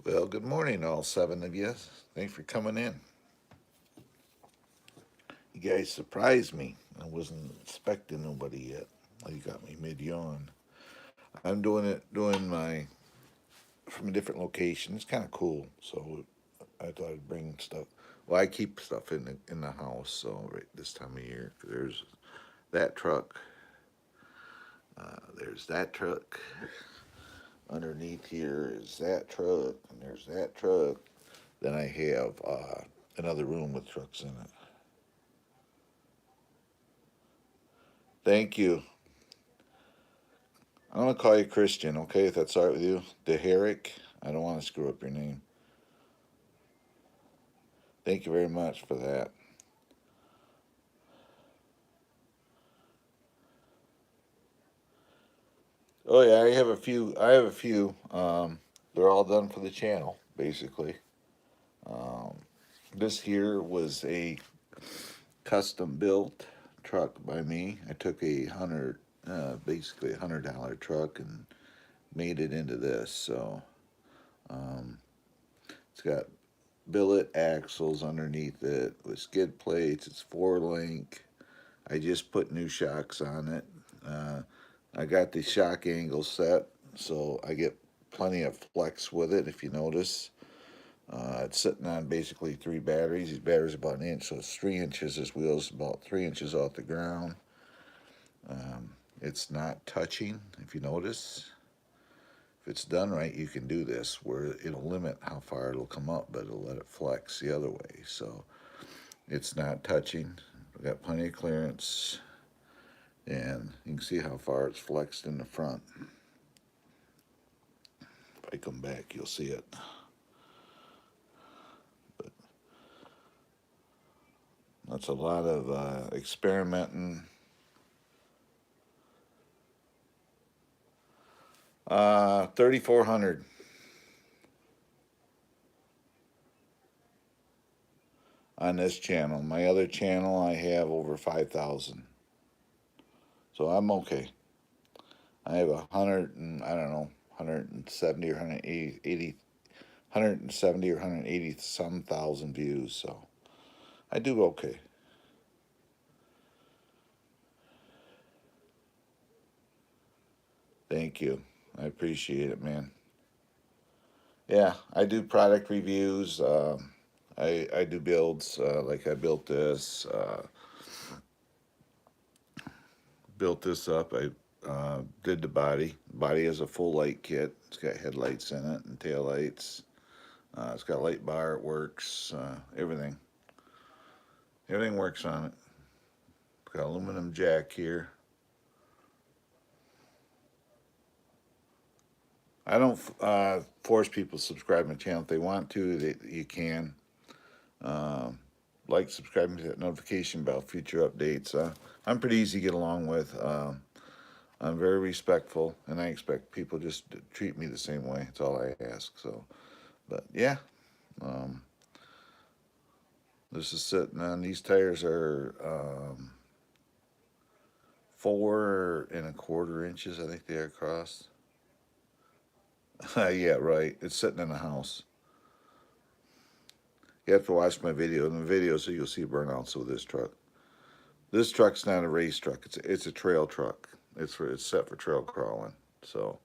Well, good morning, all seven of you. Thanks for coming in. You guys surprised me. I wasn't expecting nobody yet. You got me mid yawn. I'm doing my from a different location. It's kind of cool, so I thought I'd bring stuff. Well, I keep stuff in the house, so right this time of year, there's that truck. There's that truck. Underneath here is that truck, and there's that truck. Then I have another room with trucks in it. Thank you. I'm gonna call you Christian, okay? If that's all right with you, DeHerrick. I don't want to screw up your name. Thank you very much for that. Oh yeah, I have a few. I have a few. They're all done for the channel, basically. Um, this here was a custom built truck by me. I took basically $100 truck and made it into this. So um, it's got billet axles underneath it with skid plates. It's 4 link. I just put new shocks on it. I got the shock angle set, so I get plenty of flex with it. If you notice, it's sitting on basically 3 batteries. These batteries are about an inch, so it's 3 inches. This wheel's about 3 inches off the ground. It's not touching. If you notice, if it's done right, you can do this where it'll limit how far it'll come up, but it'll let it flex the other way. So it's not touching. We got plenty of clearance, and you can see how far it's flexed in the front. If I come back, you'll see it. But that's a lot of experimenting. 3,400 on this channel. My other channel, I have over 5,000. So I'm okay. I have 100 and I don't know, 170 or 180, 170 or 180 some thousand views, so I do okay. Thank you. I appreciate it, man. Yeah, I do product reviews. I do builds. Like I built this up. I did the body. Body has a full light kit. It's got headlights in it and tail lights. It's got a light bar. It works. Everything. Everything works on it. Got aluminum jack here. I don't force people to subscribe to my channel. If they want to, you can. Um, like, subscribe to that notification bell, future updates. I'm pretty easy to get along with. I'm very respectful, and I expect people just to treat me the same way. That's all I ask. So, but yeah, um, this is sitting on. These tires are 4.25 inches. I think they are across. Yeah, right. It's sitting in the house. You have to watch my video. In the video, so you'll see burnouts with this truck. This truck's not a race truck. It's a trail truck. It's set for trail crawling. So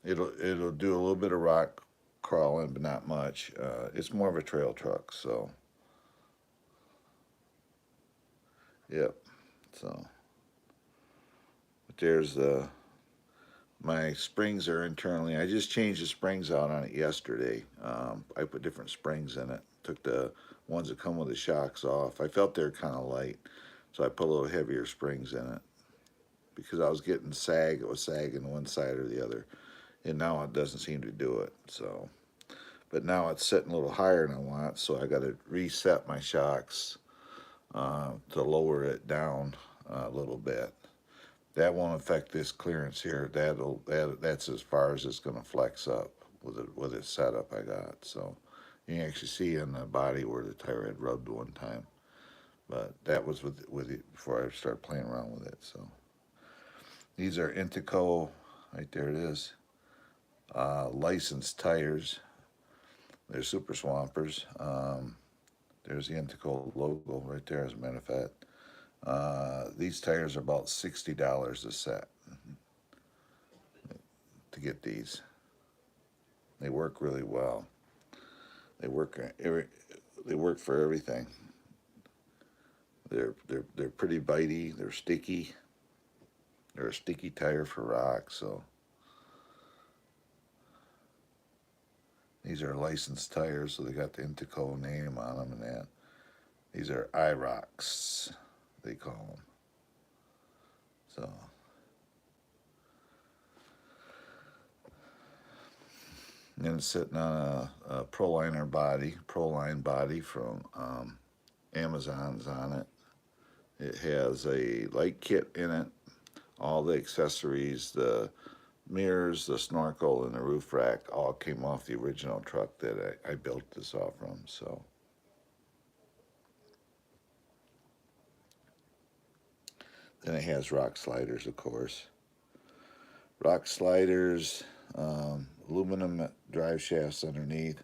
it'll do a little bit of rock crawling, but not much. It's more of a trail truck. So yep. So but there's my springs are internally. I just changed the springs out on it yesterday. I put different springs in it. Took the ones that come with the shocks off. I felt they were kind of light, so I put a little heavier springs in it because I was getting sag. It was sagging one side or the other, and now it doesn't seem to do it. So, but now it's sitting a little higher than I want, so I got to reset my shocks to lower it down a little bit. That won't affect this clearance here. That's as far as it's going to flex up with its setup I got. So you can actually see in the body where the tire had rubbed one time, but that was with it before I started playing around with it. So these are Intico, right there it is. Licensed tires. They're Super Swampers. There's the Intico logo right there, as a matter of fact. These tires are about $60 a set to get these. They work really well. They work they work for everything. They're pretty bitey. They're sticky. They're a sticky tire for rock. So these are licensed tires, so they got the Intico name on them and that. These are IROX, they call them. So and it's sitting on a Proliner body, Proline body from Amazon's on it. It has a light kit in it, all the accessories, the mirrors, the snorkel, and the roof rack all came off the original truck that I built this off from. So then it has rock sliders, of course. Rock sliders, aluminum drive shafts underneath.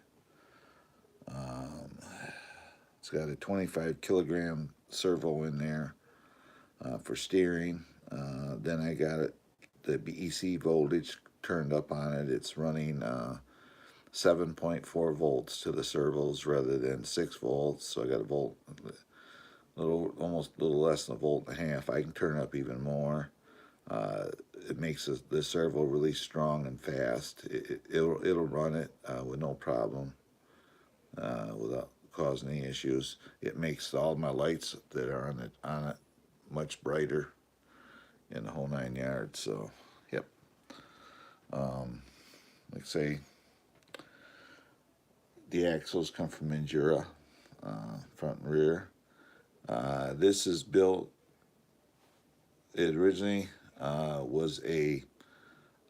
It's got a 25 kilogram servo in there for steering. Then I got it, the BEC voltage turned up on it. It's running 7.4 volts to the servos rather than 6 volts. So I got a volt, almost a little less than a volt and a half. I can turn up even more. It makes the servo really strong and fast. It'll run it with no problem without causing any issues. It makes all my lights that are on it much brighter in the whole 9 yards. So, yep. Like I say, the axles come from Endura, front and rear. This is built. It originally was a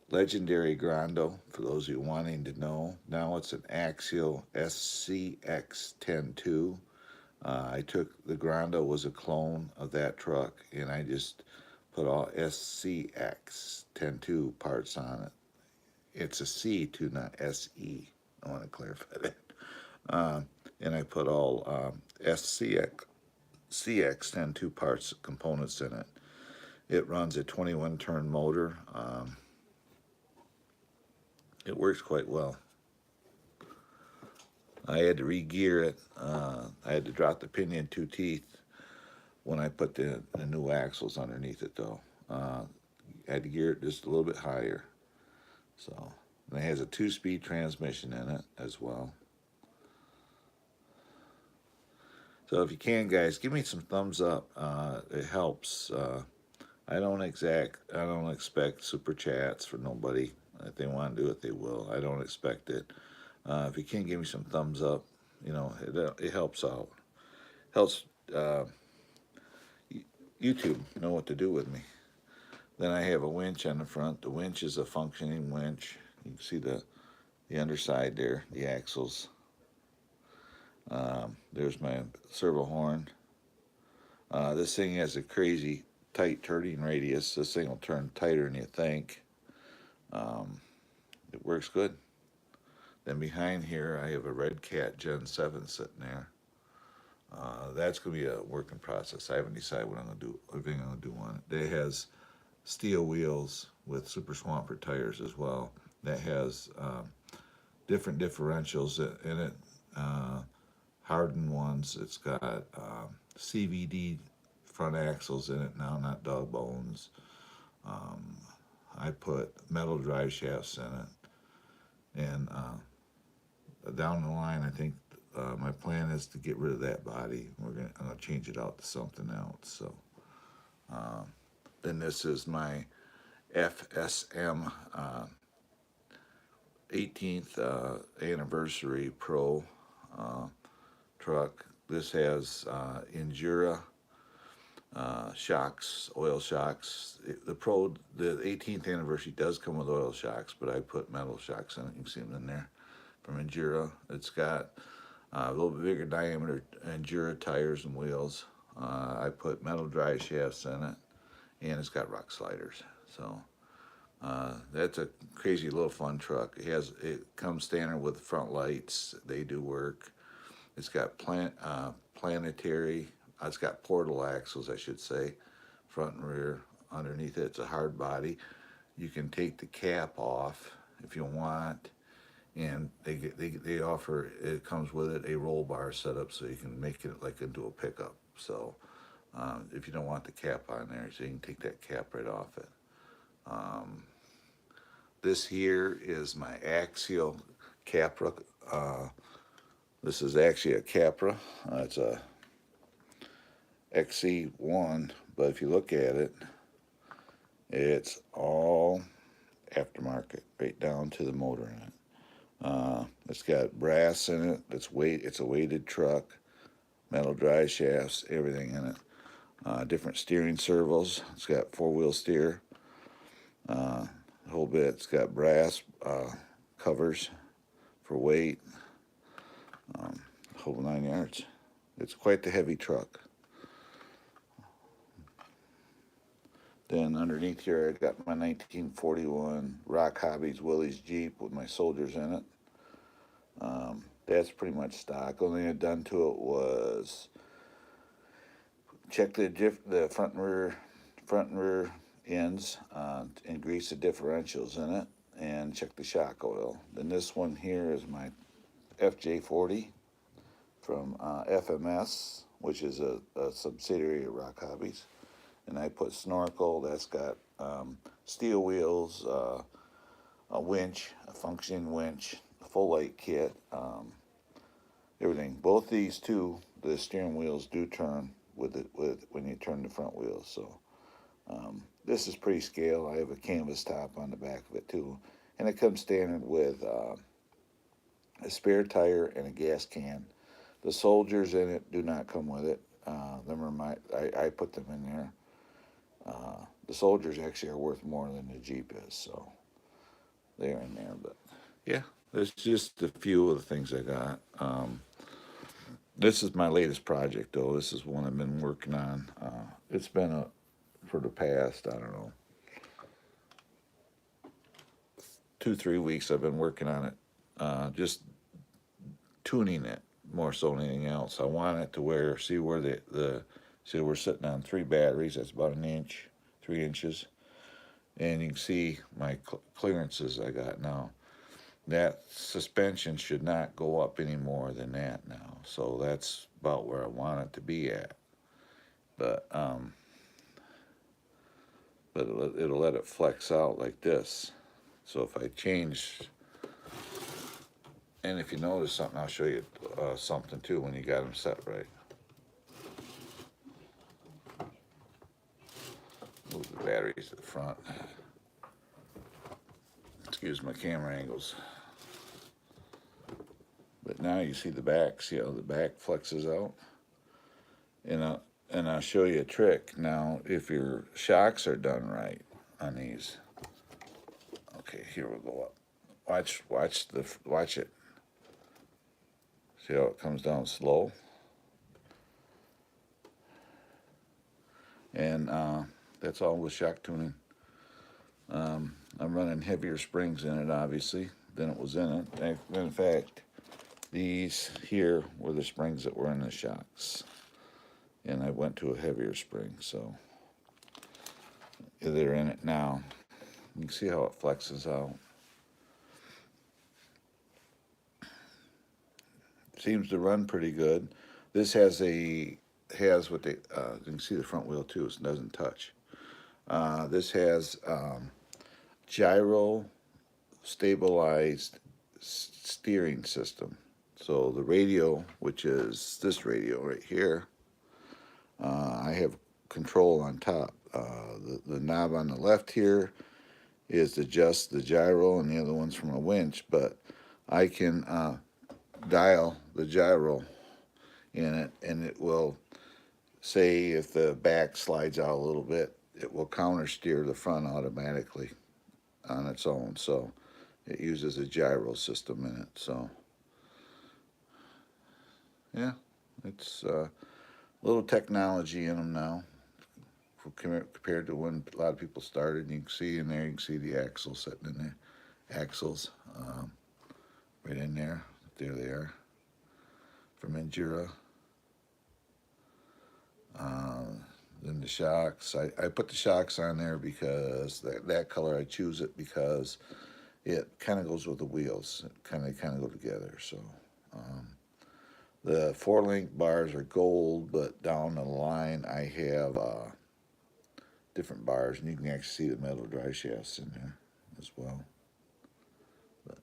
legendary Grando, for those of you wanting to know. Now it's an Axial SCX-102. I took the Grando was a clone of that truck, and I just put all SCX-102 parts on it. It's a C2, not SE. I want to clarify that. And I put all CX 10 2 parts components in it. It runs a 21 turn motor. It works quite well. I had to re-gear it. I had to drop the pinion 2 teeth when I put the new axles underneath it, though. I had to gear it just a little bit higher. So, and it has a 2-speed transmission in it as well. So if you can, guys, give me some thumbs up. It helps. I don't expect super chats for nobody. If they want to do it, they will. I don't expect it. If you can give me some thumbs up, you know, it helps out. Helps YouTube know what to do with me. Then I have a winch on the front. The winch is a functioning winch. You can see the underside there, the axles. There's my servo horn. This thing has a crazy tight turning radius. This thing will turn tighter than you think. It works good. Then behind here, I have a Red Cat Gen 7 sitting there. That's going to be a working process. I haven't decided what I'm going to do, everything I'm going to do on it. It has steel wheels with Super Swamper tires as well. That has different differentials in it, hardened ones. It's got CVD front axles in it now, not dog bones. I put metal drive shafts in it, and down the line, I think my plan is to get rid of that body. I'm gonna change it out to something else. So then this is my FSM 18th anniversary Pro truck. This has Endura shocks, oil shocks. The 18th anniversary does come with oil shocks, but I put metal shocks in it. You can see them in there from Endura. It's got a little bit bigger diameter Endura tires and wheels. I put metal drive shafts in it, and it's got rock sliders. So that's a crazy little fun truck. It comes standard with front lights. They do work. It's got planetary. It's got portal axles, I should say, front and rear. Underneath it, it's a hard body. You can take the cap off if you want, and they offer. It comes with it a roll bar setup, so you can make it like into a pickup. So if you don't want the cap on there, so you can take that cap right off it. This here is my Axial Capra. This is actually a Capra. It's a XC1, but if you look at it, it's all aftermarket, right down to the motor in it. It's got brass in it. It's a weighted truck, metal drive shafts, everything in it. Different steering servos. It's got 4-wheel steer. The whole bit. It's got brass covers for weight. Whole 9 yards. It's quite the heavy truck. Then underneath here, I got my 1941 Rock Hobbies Willys Jeep with my soldiers in it. That's pretty much stock. Only thing I've done to it was check the front and rear ends and grease the differentials in it, and check the shock oil. Then this one here is my FJ40 from FMS, which is a subsidiary of Rock Hobbies. And I put Snorkel. That's got steel wheels, a winch, a functioning winch, a full light kit, everything. Both these two, the steering wheels do turn with when you turn the front wheels. So this is pretty scale. I have a canvas top on the back of it too, and it comes standard with a spare tire and a gas can. The soldiers in it do not come with it. I put them in there. The soldiers actually are worth more than the Jeep is, so they're in there. But yeah, there's just a few of the things I got. This is my latest project, though. This is one I've been working on. It's been for the past, I don't know, 2-3 weeks I've been working on it. Just tuning it more so than anything else. I want it to where, see where see we're sitting on 3 batteries. That's about an inch, 3 inches, and you can see my clearances I got now. That suspension should not go up any more than that now. So that's about where I want it to be at. But it'll let it flex out like this. So if I change, and if you notice something, I'll show you something too when you got them set right. Move the batteries to the front. Excuse my camera angles. But now you see the back. See how the back flexes out? And I'll show you a trick. Now, if your shocks are done right on these. Okay, here we'll go up. Watch it. See how it comes down slow? And that's all with shock tuning. I'm running heavier springs in it, obviously, than it was in it. In fact, these here were the springs that were in the shocks. And I went to a heavier spring, so they're in it now. You can see how it flexes out. Seems to run pretty good. This has what they you can see the front wheel too. So it doesn't touch. This has gyro stabilized steering system. So the radio, which is this radio right here, I have control on top. The knob on the left here is to adjust the gyro, and the other one's from a winch, but I can dial the gyro in it, and it will say if the back slides out a little bit, it will counter steer the front automatically on its own. So it uses a gyro system in it. So yeah, it's a little technology in them now compared to when a lot of people started. You can see in there, you can see the axles sitting in there, axles right in there. There they are from Endura. Then the shocks. I put the shocks on there because that color, I choose it because it kind of goes with the wheels. They kind of go together. So the 4-link bars are gold, but down the line I have different bars, and you can actually see the metal drive shafts in there as well. But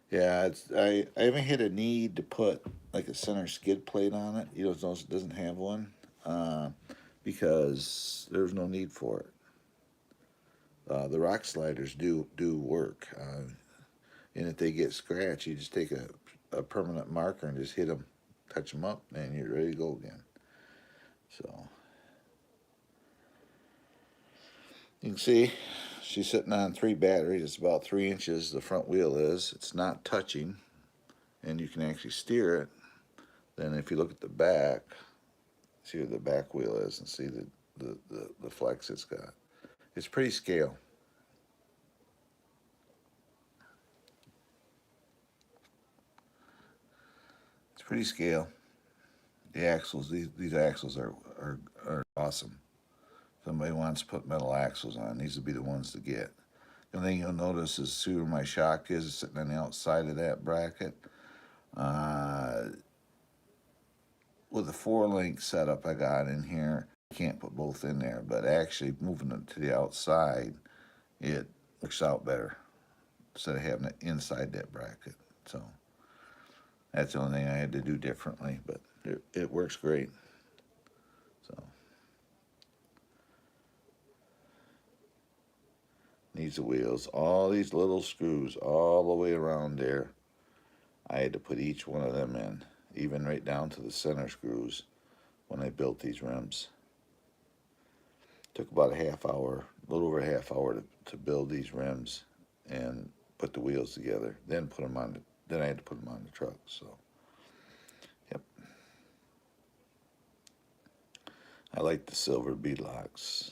yeah, I haven't hit a need to put like a center skid plate on it. You know, it doesn't have one because there's no need for it. The rock sliders do work, and if they get scratched, you just take a permanent marker and just hit them, touch them up, and you're ready to go again. So you can see she's sitting on 3 batteries. It's about 3 inches. The front wheel is. It's not touching, and you can actually steer it. Then if you look at the back, see where the back wheel is, and see the flex it's got. It's pretty scale. It's pretty scale. The axles, these axles are awesome. If somebody wants to put metal axles on, these would be the ones to get. The only thing you'll notice is see where my shock is sitting on the outside of that bracket. With the 4-link setup I got in here, I can't put both in there, but actually moving them to the outside, it works out better instead of having it inside that bracket. So that's the only thing I had to do differently, but it works great. So needs the wheels, all these little screws all the way around there. I had to put each one of them in, even right down to the center screws when I built these rims. Took about a half hour, a little over a half hour to build these rims and put the wheels together. Then put them on. Then I had to put them on the truck. So, yep. I like the silver beadlocks.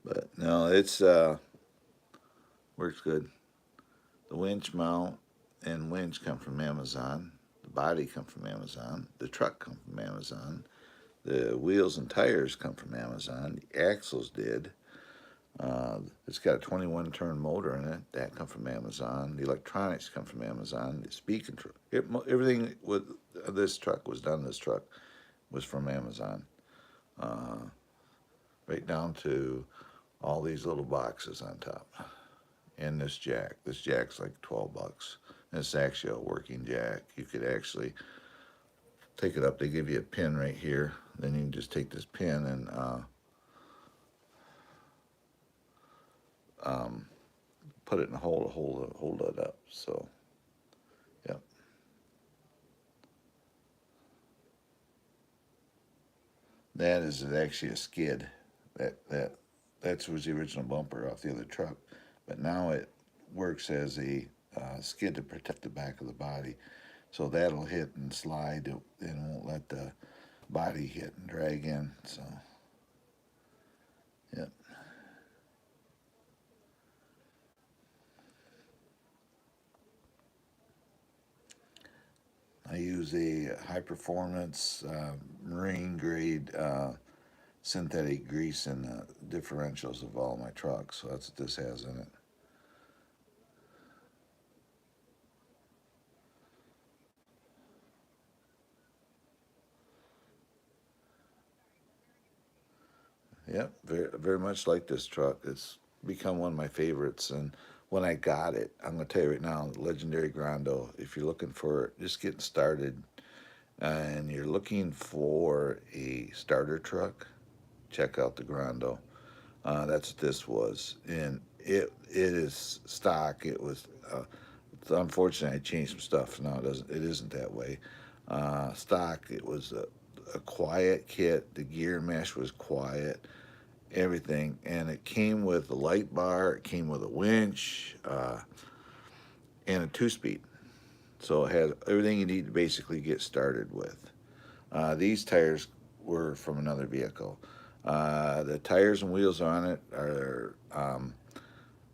But no, it's works good. The winch mount and winch come from Amazon. The body come from Amazon. The truck come from Amazon. The wheels and tires come from Amazon. The axles did. It's got a 21 turn motor in it. That come from Amazon. The electronics come from Amazon. The speed control, everything with this truck was done. This truck was from Amazon, uh, right down to all these little boxes on top. And this jack. This jack's like 12 bucks. And it's actually a working jack. You could actually take it up. They give you a pin right here. Then you can just take this pin and um, put it in a hole to hold it up. So, yeah. That is actually a skid. That was the original bumper off the other truck, but now it works as a skid to protect the back of the body. So that'll hit and slide and won't let the body hit and drag in. So, yeah. I use a high performance marine grade synthetic grease in the differentials of all my trucks. So that's what this has in it. Yep, very much like this truck. It's become one of my favorites. And when I got it, I'm going to tell you right now, legendary Grando. If you're looking for just getting started and you're looking for a starter truck, check out the Grando. That's what this was, and it is stock. It was. It's unfortunate I changed some stuff. Now it isn't that way. Stock. It was a quiet kit. The gear mesh was quiet, everything, and it came with a light bar. It came with a winch and a two-speed. So it had everything you need to basically get started with. These tires were from another vehicle. The tires and wheels on it are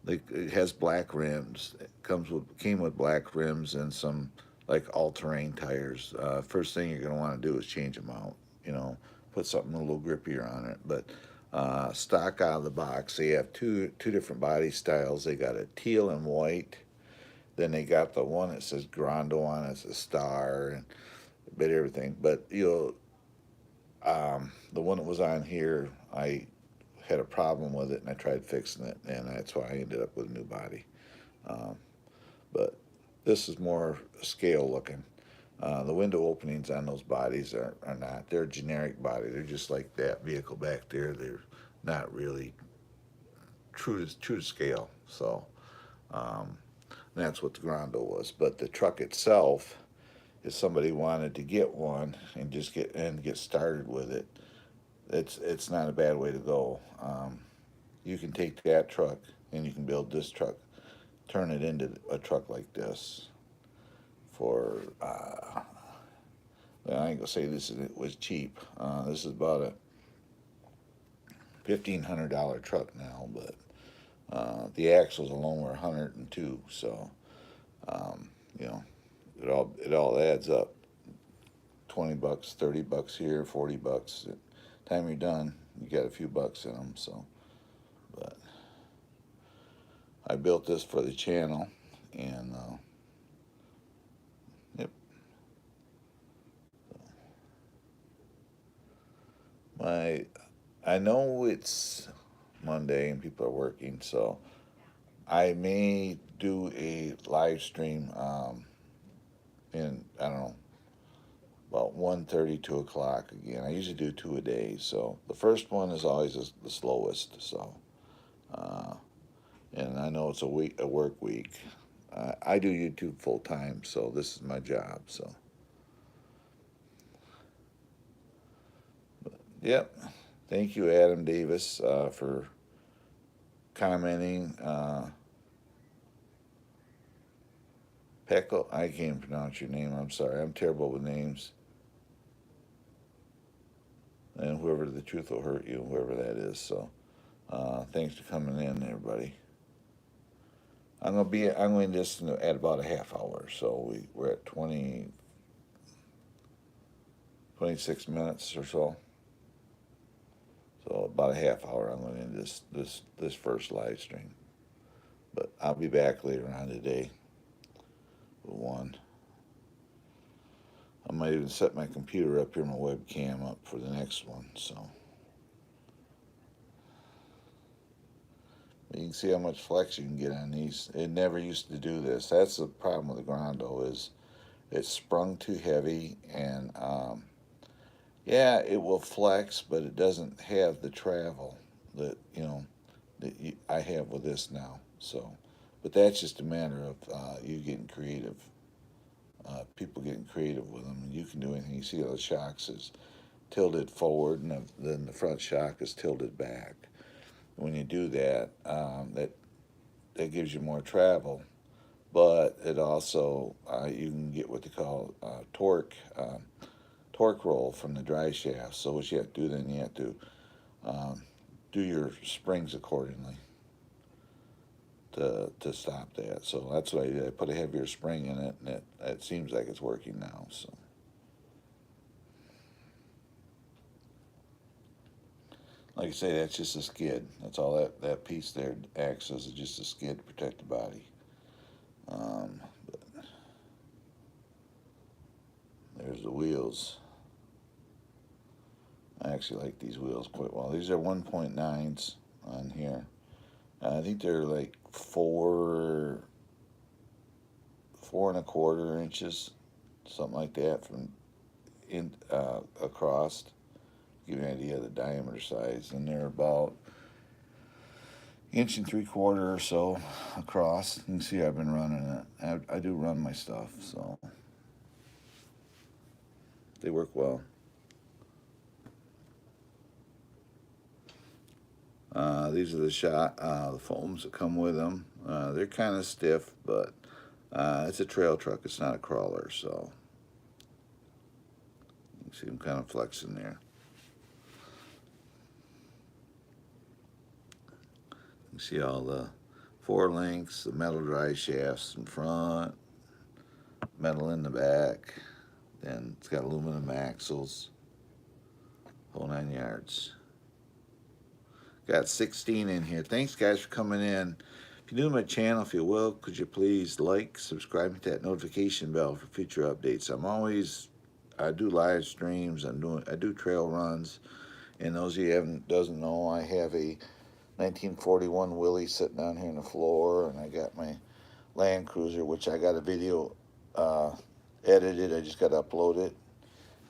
it has black rims. It came with black rims and some like all-terrain tires. First thing you're gonna want to do is change them out. You know, put something a little grippier on it. But stock out of the box, they have two different body styles. They got a teal and white. Then they got the one that says Grando on it. It's a star and a bit of everything. But the one that was on here, I had a problem with it and I tried fixing it, and that's why I ended up with a new body. Um, but this is more scale looking. The window openings on those bodies are not. They're a generic body. They're just like that vehicle back there. They're not really true to scale. So um, that's what the Grando was. But the truck itself, if somebody wanted to get one and just get started with it, it's not a bad way to go. You can take that truck and you can build this truck, turn it into a truck like this for. Well, I ain't gonna say it was cheap. This is about a $1,500 truck now, but the axles alone were 102. So you know, it all adds up. $20, $30 here, $40. Time you're done, you got a few bucks in them. So, but I built this for the channel, and yep, my I know it's Monday and people are working, so I may do a live stream in I don't know about 1:30, 2 o'clock again. I usually do two a day, so the first one is always the slowest. So, uh, and I know it's a work week. I do YouTube full time, so this is my job. So, yep. Thank you, Adam Davis, for commenting. Peckle, I can't pronounce your name. I'm sorry. I'm terrible with names. And whoever the truth will hurt you, whoever that is. So, Thanks for coming in, everybody. I'm going this at about a half hour, so we're at 26 minutes or so. So about a half hour I'm going to end this first live stream. But I'll be back later on today with one. I might even set my computer up here, my webcam up for the next one. So you can see how much flex you can get on these. It never used to do this. That's the problem with the Grondo, is it's sprung too heavy, and yeah, it will flex, but it doesn't have the travel that I have with this now. So, but that's just a matter of you getting creative. People getting creative with them, and you can do anything. You see, the shocks is tilted forward, and then the front shock is tilted back. When you do that, that gives you more travel, but it also you can get what they call torque roll from the dry shaft. So what you have to do then, you have to do your springs accordingly to stop that. So that's why I put a heavier spring in it, and it seems like it's working now. So like I say, that's just a skid. That's all that piece there acts as, just a skid to protect the body. But there's the wheels. I actually like these wheels quite well. These are 1.9s on here. I think they're like 4.25 inches, something like that, from across. Give you an idea of the diameter size, and they're about 1.75 inches or so across. You can see I've been running it. I do run my stuff, so they work well. These are the foams that come with them. They're kind of stiff, but it's a trail truck. It's not a crawler, so you can see them kind of flexing there. You see all the 4 links, the metal drive shafts in front, metal in the back. Then it's got aluminum axles, whole 9 yards. Got 16 in here. Thanks, guys, for coming in. If you're new to my channel, if you will, could you please like, subscribe, hit that notification bell for future updates. I do live streams. I do trail runs. And those of you who doesn't know, I have a 1941 Willys sitting down here on the floor, and I got my Land Cruiser, which I got a video edited. I just got to upload it.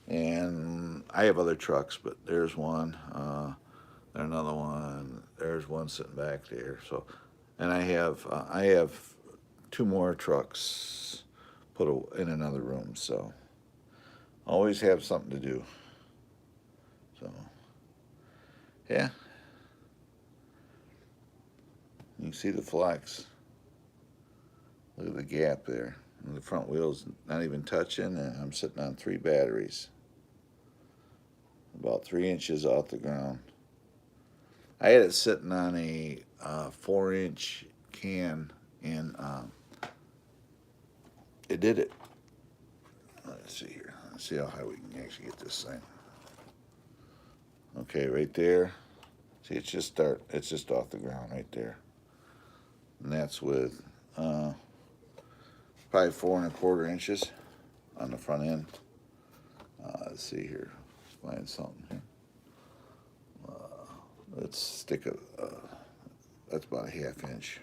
And I have other trucks, but there's one. There's another one. There's one sitting back there. So, and I have 2 more trucks put in another room. So, always have something to do. So, yeah. You can see the flex. Look at the gap there. And the front wheel's not even touching, and I'm sitting on 3 batteries. About 3 inches off the ground. I had it sitting on a 4-inch can, and it did it. Let's see here. Let's see how high we can actually get this thing. Okay, right there. See, it's just off the ground right there. And that's with probably 4.25 inches on the front end. Let's see here. Let's find something here. Let's stick that's about a 1/2 inch.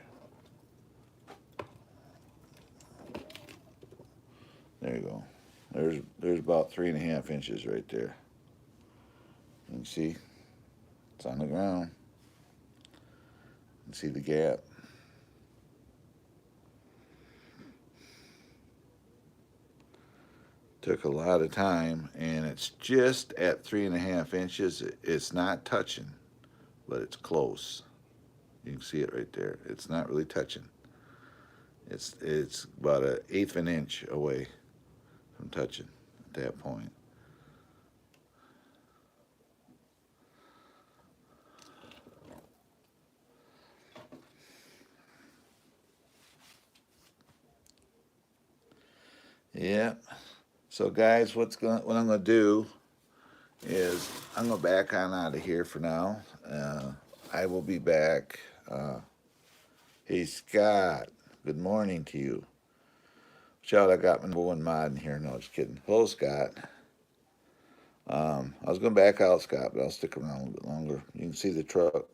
There you go. There's about 3.5 inches right there. You can see it's on the ground. You can see the gap. Took a lot of time, and it's just at 3.5 inches. It's not touching, but it's close. You can see it right there. It's not really touching. It's about 1/8 of an inch away from touching at that point. Yeah. So guys, what I'm gonna do is I'm gonna back on out of here for now. I will be back. Hey Scott, good morning to you. Shout, I got my number one mod in here. No, just kidding. Hello, Scott. I was going to back out, Scott, but I'll stick around a little bit longer. You can see the truck.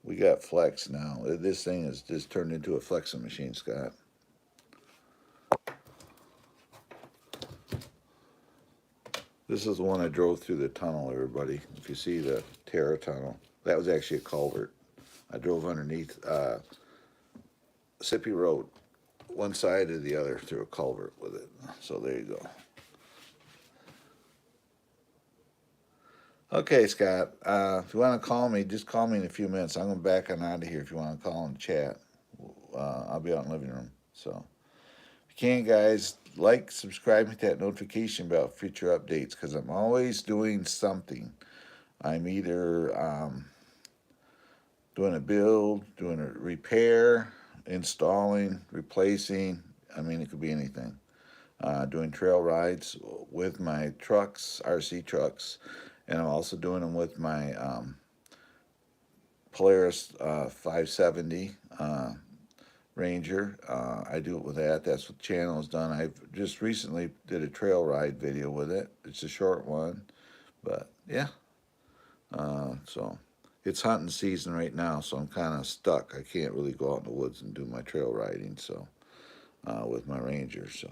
We got flex now. This thing is just turned into a flexing machine, Scott. This is the one I drove through the tunnel, everybody. If you see the Terra tunnel, that was actually a culvert. I drove underneath Sippy Road, one side to the other through a culvert with it. So there you go. Okay, Scott. If you want to call me, just call me in a few minutes. I'm going to back on out of here if you want to call and chat. I'll be out in the living room. So, if you can, guys, like, subscribe, hit that notification bell for future updates because I'm always doing something. I'm either doing a build, doing a repair, installing, replacing. I mean, it could be anything. Doing trail rides with my trucks, RC trucks, and I'm also doing them with my Polaris 570 Ranger. I do it with that. That's what the channel has done. I've just recently did a trail ride video with it. It's a short one, but yeah. So it's hunting season right now, so I'm kind of stuck. I can't really go out in the woods and do my trail riding. So with my Ranger, so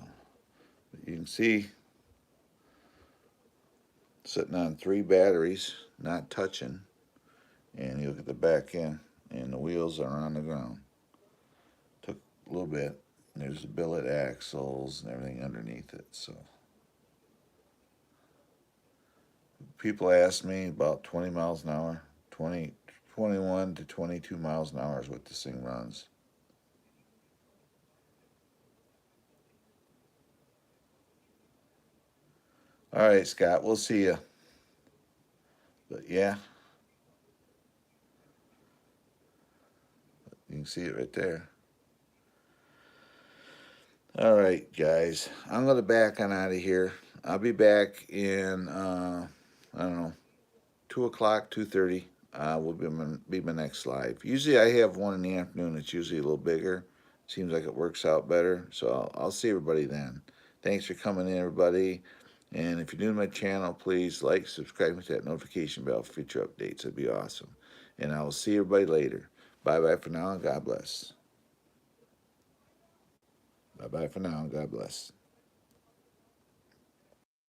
you can see sitting on 3 batteries, not touching, and you look at the back end, and the wheels are on the ground. Took a little bit. There's the billet axles and everything underneath it. So people ask me about 20 miles an hour, 21 to 22 miles an hour is what this thing runs. All right, Scott, we'll see you. But yeah, you can see it right there. All right, guys, I'm going to back on out of here. I'll be back in, I don't know, 2 o'clock, 2:30. Will be my next live. Usually I have one in the afternoon. It's usually a little bigger. Seems like it works out better. So I'll see everybody then. Thanks for coming in, everybody. And if you're new to my channel, please like, subscribe, hit that notification bell for future updates. That'd be awesome. And I will see everybody later. Bye-bye for now, and God bless. Bye-bye for now, and God bless.